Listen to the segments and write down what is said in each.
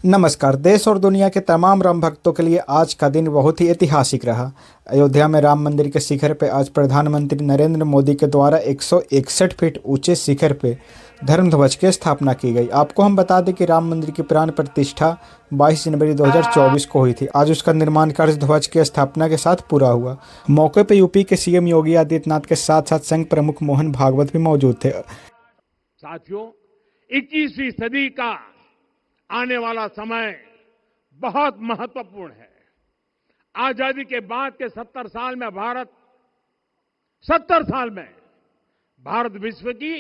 नमस्कार। देश और दुनिया के तमाम राम भक्तों के लिए आज का दिन बहुत ही ऐतिहासिक रहा। अयोध्या में राम मंदिर के शिखर पर आज प्रधानमंत्री नरेंद्र मोदी के द्वारा 161 फीट ऊंचे शिखर पर धर्म ध्वज की स्थापना की गई। आपको हम बता दें कि राम मंदिर की प्राण प्रतिष्ठा 22 जनवरी 2024 को हुई थी। आज उसका निर्माण कार्य ध्वज की स्थापना के साथ पूरा हुआ। मौके पर यूपी के सीएम योगी आदित्यनाथ के साथ साथ संघ प्रमुख मोहन भागवत भी मौजूद थे। साथियों, 21वीं सदी का आने वाला समय बहुत महत्वपूर्ण है। आजादी के बाद के 70 साल में भारत विश्व की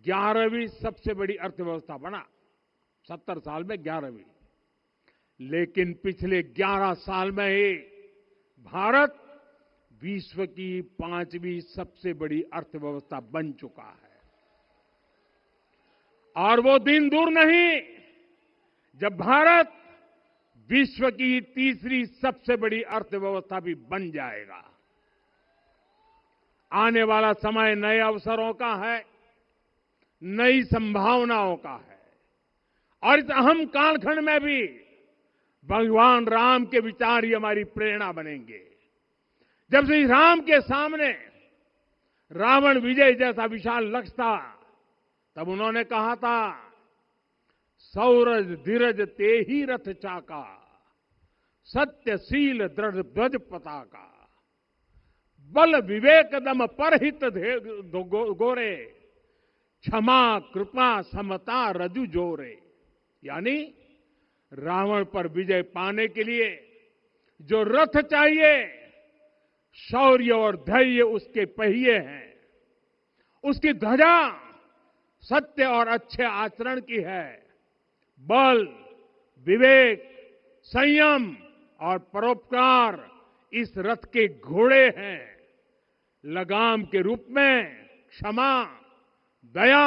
11वीं सबसे बड़ी अर्थव्यवस्था बना। 70 साल में 11वीं। लेकिन पिछले 11 साल में ही भारत विश्व की 5वीं सबसे बड़ी अर्थव्यवस्था बन चुका है। और वो दिन दूर नहीं जब भारत विश्व की तीसरी सबसे बड़ी अर्थव्यवस्था भी बन जाएगा। आने वाला समय नए अवसरों का है, नई संभावनाओं का है। और इस अहम कालखंड में भी भगवान राम के विचार ही हमारी प्रेरणा बनेंगे। जब श्री राम के सामने रावण विजय जैसा विशाल लक्ष्य था, तब उन्होंने कहा था, सौरज धीरज ते ही रथ चाका, सत्यशील दृढ़ ध्वज पताका, बल विवेक दम परहित गोरे, क्षमा कृपा समता रजु जोरे। यानी रावण पर विजय पाने के लिए जो रथ चाहिए, शौर्य और धैर्य उसके पहिए हैं, उसकी ध्वजा सत्य और अच्छे आचरण की है, बल विवेक संयम और परोपकार इस रथ के घोड़े हैं। लगाम के रूप में क्षमा दया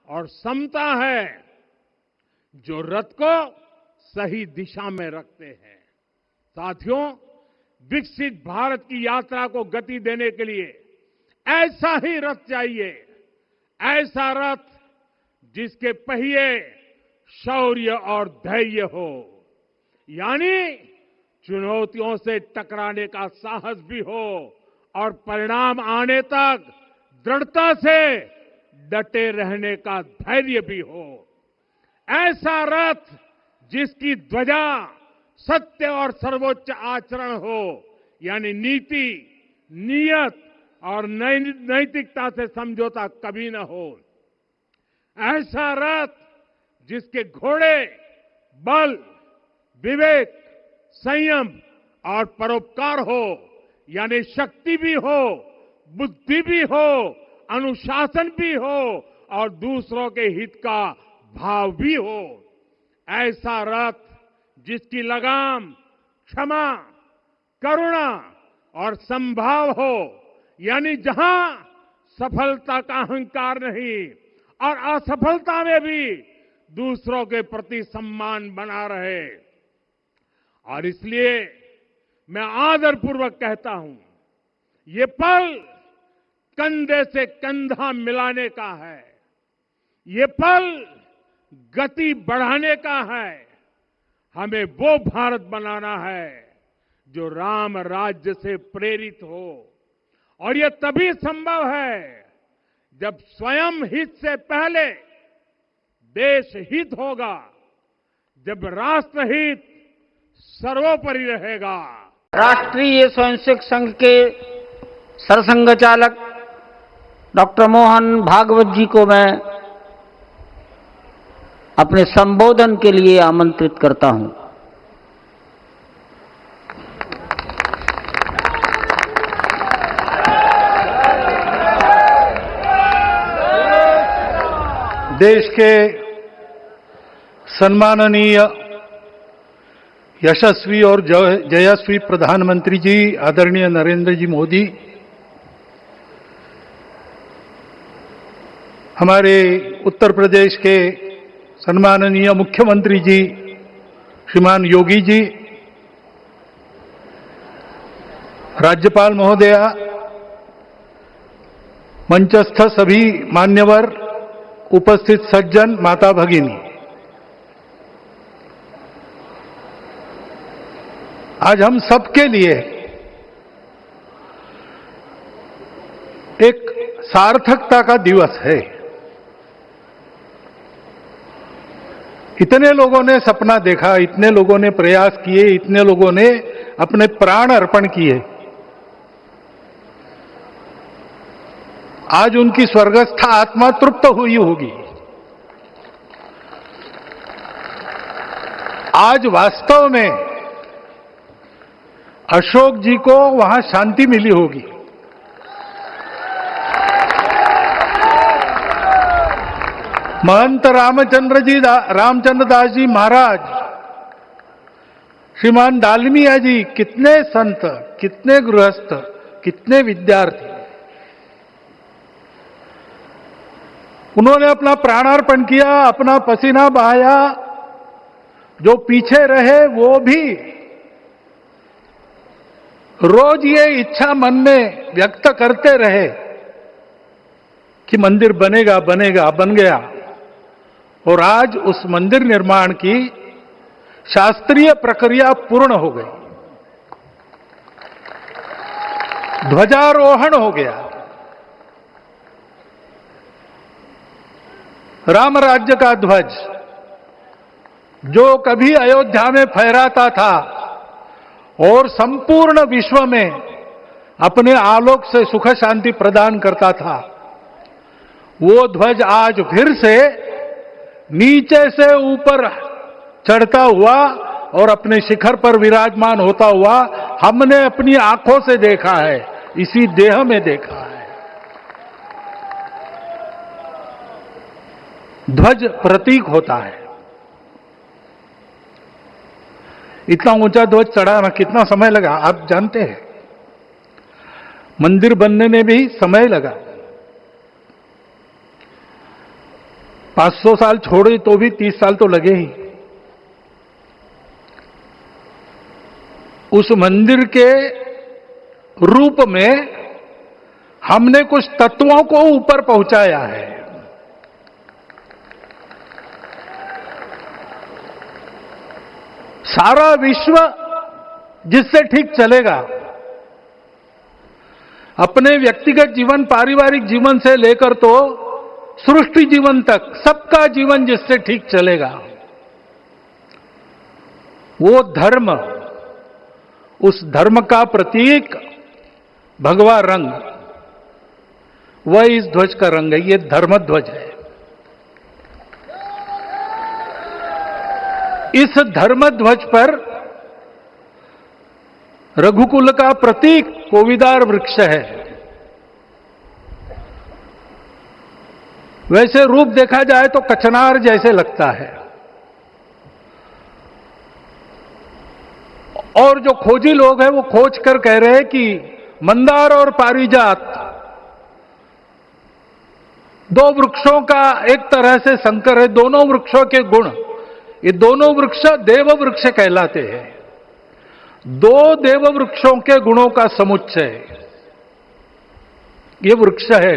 और समता है जो रथ को सही दिशा में रखते हैं। साथियों, विकसित भारत की यात्रा को गति देने के लिए ऐसा ही रथ चाहिए, ऐसा रथ जिसके पहिए शौर्य और धैर्य हो, यानी चुनौतियों से टकराने का साहस भी हो और परिणाम आने तक दृढ़ता से डटे रहने का धैर्य भी हो। ऐसा रथ जिसकी ध्वजा सत्य और सर्वोच्च आचरण हो, यानी नीति नियत और नैतिकता से समझौता कभी न हो। ऐसा रथ जिसके घोड़े बल विवेक संयम और परोपकार हो, यानी शक्ति भी हो, बुद्धि भी हो, अनुशासन भी हो और दूसरों के हित का भाव भी हो। ऐसा रथ जिसकी लगाम क्षमा करुणा और संभाव हो, यानी जहां सफलता का अहंकार नहीं और असफलता में भी दूसरों के प्रति सम्मान बना रहे। और इसलिए मैं आदरपूर्वक कहता हूं, ये पल कंधे से कंधा मिलाने का है, ये पल गति बढ़ाने का है। हमें वो भारत बनाना है जो राम राज्य से प्रेरित हो, और ये तभी संभव है जब स्वयं हित से पहले देश हित होगा, जब राष्ट्र हित सर्वोपरि रहेगा। राष्ट्रीय स्वयंसेवक संघ के सरसंघ चालक डॉक्टर मोहन भागवत जी को मैं अपने संबोधन के लिए आमंत्रित करता हूं। देश के सम्माननीय यशस्वी और जयस्वी प्रधानमंत्री जी आदरणीय नरेंद्र जी मोदी, हमारे उत्तर प्रदेश के सम्माननीय मुख्यमंत्री जी श्रीमान योगी जी, राज्यपाल महोदया, मंचस्थ सभी मान्यवर, उपस्थित सज्जन, माता भगिनी, आज हम सबके लिए एक सार्थकता का दिवस है। इतने लोगों ने सपना देखा, इतने लोगों ने प्रयास किए, इतने लोगों ने अपने प्राण अर्पण किए। आज उनकी स्वर्गस्थ आत्मा तृप्त हुई होगी। आज वास्तव में अशोक जी को वहां शांति मिली होगी। महंत रामचंद्र दास जी महाराज, श्रीमान डालमिया जी, कितने संत, कितने गृहस्थ, कितने विद्यार्थी, उन्होंने अपना प्राणार्पण किया, अपना पसीना बहाया। जो पीछे रहे वो भी रोज ये इच्छा मन में व्यक्त करते रहे कि मंदिर बनेगा बनेगा, बन गया। और आज उस मंदिर निर्माण की शास्त्रीय प्रक्रिया पूर्ण हो गई, ध्वजारोहण हो गया। राम राज्य का ध्वज जो कभी अयोध्या में फहराता था और संपूर्ण विश्व में अपने आलोक से सुख शांति प्रदान करता था, वो ध्वज आज फिर से नीचे से ऊपर चढ़ता हुआ और अपने शिखर पर विराजमान होता हुआ हमने अपनी आंखों से देखा है, इसी देह में देखा है। ध्वज प्रतीक होता है। इतना ऊंचा ध्वज चढ़ाना कितना समय लगा आप जानते हैं? मंदिर बनने में भी समय लगा। 500 साल छोड़े तो भी 30 साल तो लगे ही। उस मंदिर के रूप में हमने कुछ तत्वों को ऊपर पहुंचाया है। सारा विश्व जिससे ठीक चलेगा, अपने व्यक्तिगत जीवन, पारिवारिक जीवन से लेकर तो सृष्टि जीवन तक सबका जीवन जिससे ठीक चलेगा, वो धर्म, उस धर्म का प्रतीक भगवा रंग, वह इस ध्वज का रंग है। ये धर्म ध्वज है। इस धर्म ध्वज पर रघुकुल का प्रतीक कोविदार वृक्ष है। वैसे रूप देखा जाए तो कचनार जैसे लगता है। और जो खोजी लोग हैं वो खोज कर कह रहे हैं कि मंदार और पारिजात दो वृक्षों का एक तरह से संकर है। दोनों वृक्षों के गुण, ये दोनों वृक्ष देव वृक्ष कहलाते हैं। दो देव वृक्षों के गुणों का समुच्चय ये वृक्ष है।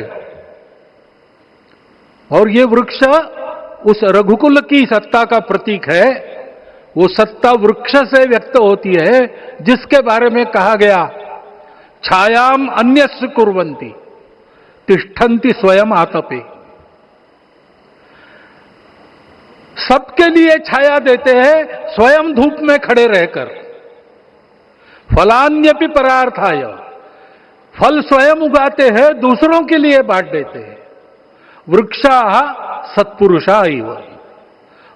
और ये वृक्ष उस रघुकुल की सत्ता का प्रतीक है। वो सत्ता वृक्ष से व्यक्त होती है जिसके बारे में कहा गया, छायाम अन्यस्य कुर्वन्ति तिष्ठन्ति स्वयं आतपे। सबके लिए छाया देते हैं, स्वयं धूप में खड़े रहकर। फलान्यपि परार्थाय, फल स्वयं उगाते हैं, दूसरों के लिए बांट देते हैं। वृक्षा सत्पुरुषा इव,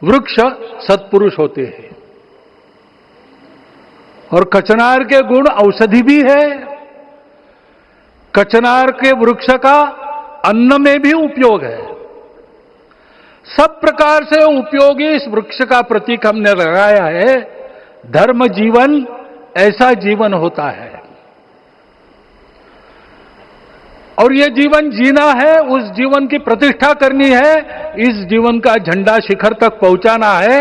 वृक्ष सत्पुरुष होते हैं। और कचनार के गुण औषधि भी है। कचनार के वृक्ष का अन्न में भी उपयोग है। सब प्रकार से उपयोगी इस वृक्ष का प्रतीक हमने लगाया है। धर्म जीवन ऐसा जीवन होता है। और ये जीवन जीना है, उस जीवन की प्रतिष्ठा करनी है, इस जीवन का झंडा शिखर तक पहुंचाना है।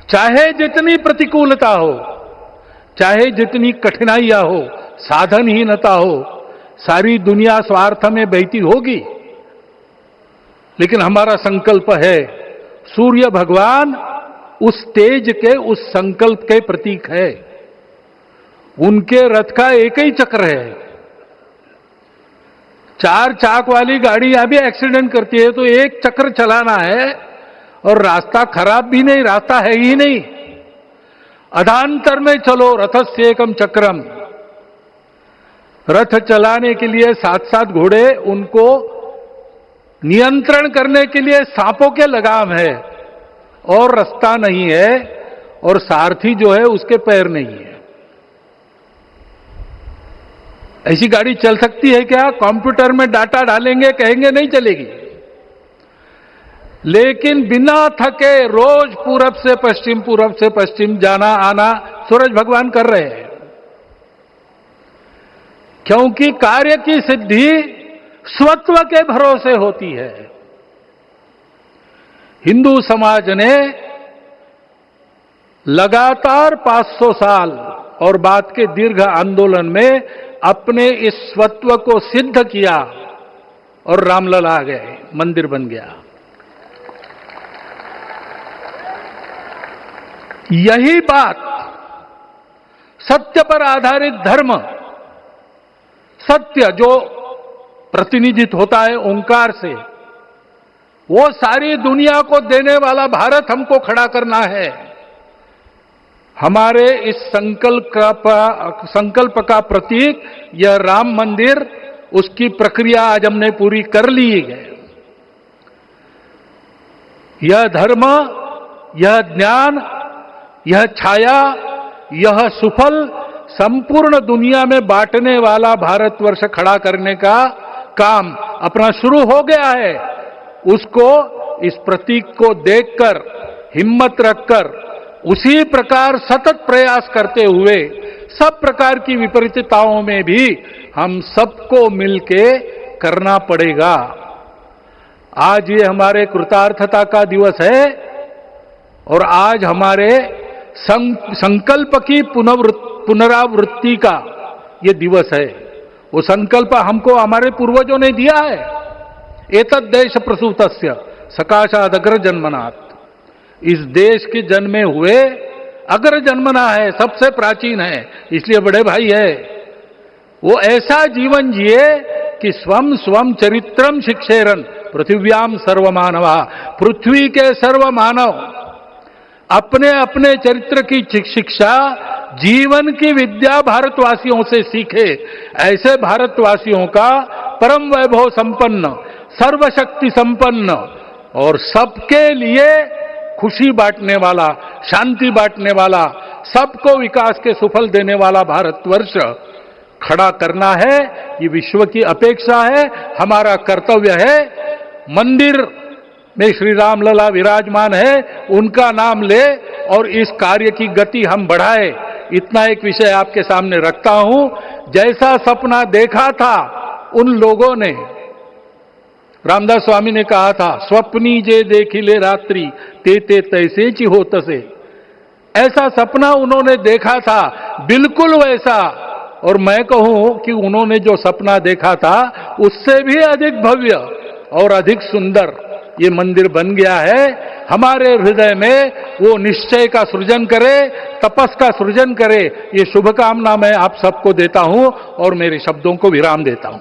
चाहे जितनी प्रतिकूलता हो, चाहे जितनी कठिनाइयां हो, साधनहीनता हो, सारी दुनिया स्वार्थ में बहती होगी, लेकिन हमारा संकल्प है, सूर्य भगवान उस तेज के, उस संकल्प के प्रतीक है। उनके रथ का एक ही चक्र है। 4 चाक वाली गाड़ी यहां भी एक्सीडेंट करती है तो एक चक्र चलाना है, और रास्ता खराब भी नहीं, रास्ता है ही नहीं। अधांतर में चलो रथस्य एकम चक्रम। रथ चलाने के लिए 7-7 घोड़े, उनको नियंत्रण करने के लिए सांपों के लगाम है, और रास्ता नहीं है, और सारथी जो है उसके पैर नहीं है। ऐसी गाड़ी चल सकती है क्या? कंप्यूटर में डाटा डालेंगे, कहेंगे नहीं चलेगी। लेकिन बिना थके रोज पूरब से पश्चिम जाना आना सूरज भगवान कर रहे हैं, क्योंकि कार्य की सिद्धि स्वत्व के भरोसे होती है। हिंदू समाज ने लगातार 500 साल और बाद के दीर्घ आंदोलन में अपने इस स्वत्व को सिद्ध किया, और रामलला आ गए, मंदिर बन गया। यही बात सत्य पर आधारित धर्म, सत्य जो प्रतिनिधित्व होता है ओंकार से, वो सारी दुनिया को देने वाला भारत हमको खड़ा करना है। हमारे इस संकल्प का प्रतीक यह राम मंदिर, उसकी प्रक्रिया आज हमने पूरी कर ली है। यह धर्म, यह ज्ञान, यह छाया, यह सुफल संपूर्ण दुनिया में बांटने वाला भारतवर्ष खड़ा करने का काम अपना शुरू हो गया है। उसको, इस प्रतीक को देखकर, हिम्मत रखकर, उसी प्रकार सतत प्रयास करते हुए सब प्रकार की विपरीतताओं में भी हम सबको मिलके करना पड़ेगा। आज ये हमारे कृतार्थता का दिवस है, और आज हमारे संकल्प की पुनरावृत्ति का ये दिवस है। वो संकल्प हमको हमारे पूर्वजों ने दिया है। एतद् देश प्रसूतस्य सकाशाद अग्र जन्मनात्। इस देश के जन्मे हुए अग्र जन्मना है, सबसे प्राचीन है, इसलिए बड़े भाई है। वो ऐसा जीवन जिए कि स्वम स्वम चरित्रम शिक्षेरन पृथिव्याम सर्वमानवा। पृथ्वी के सर्व मानव अपने अपने चरित्र की शिक्षा, जीवन की विद्या भारतवासियों से सीखे। ऐसे भारतवासियों का परम वैभव संपन्न, सर्वशक्ति संपन्न और सबके लिए खुशी बांटने वाला, शांति बांटने वाला, सबको विकास के सुफल देने वाला भारतवर्ष खड़ा करना है। ये विश्व की अपेक्षा है, हमारा कर्तव्य है। मंदिर में श्री रामलला विराजमान है, उनका नाम ले और इस कार्य की गति हम बढ़ाए। इतना एक विषय आपके सामने रखता हूं। जैसा सपना देखा था उन लोगों ने, रामदास स्वामी ने कहा था, स्वप्नी जे देखिले रात्रि ते ते तैसे ची होत से। ऐसा सपना उन्होंने देखा था, बिल्कुल वैसा। और मैं कहूं कि उन्होंने जो सपना देखा था उससे भी अधिक भव्य और अधिक सुंदर ये मंदिर बन गया है। हमारे हृदय में वो निश्चय का सृजन करे, तपस का सृजन करे। ये शुभकामना मैं आप सबको देता हूं और मेरे शब्दों को विराम देता हूं।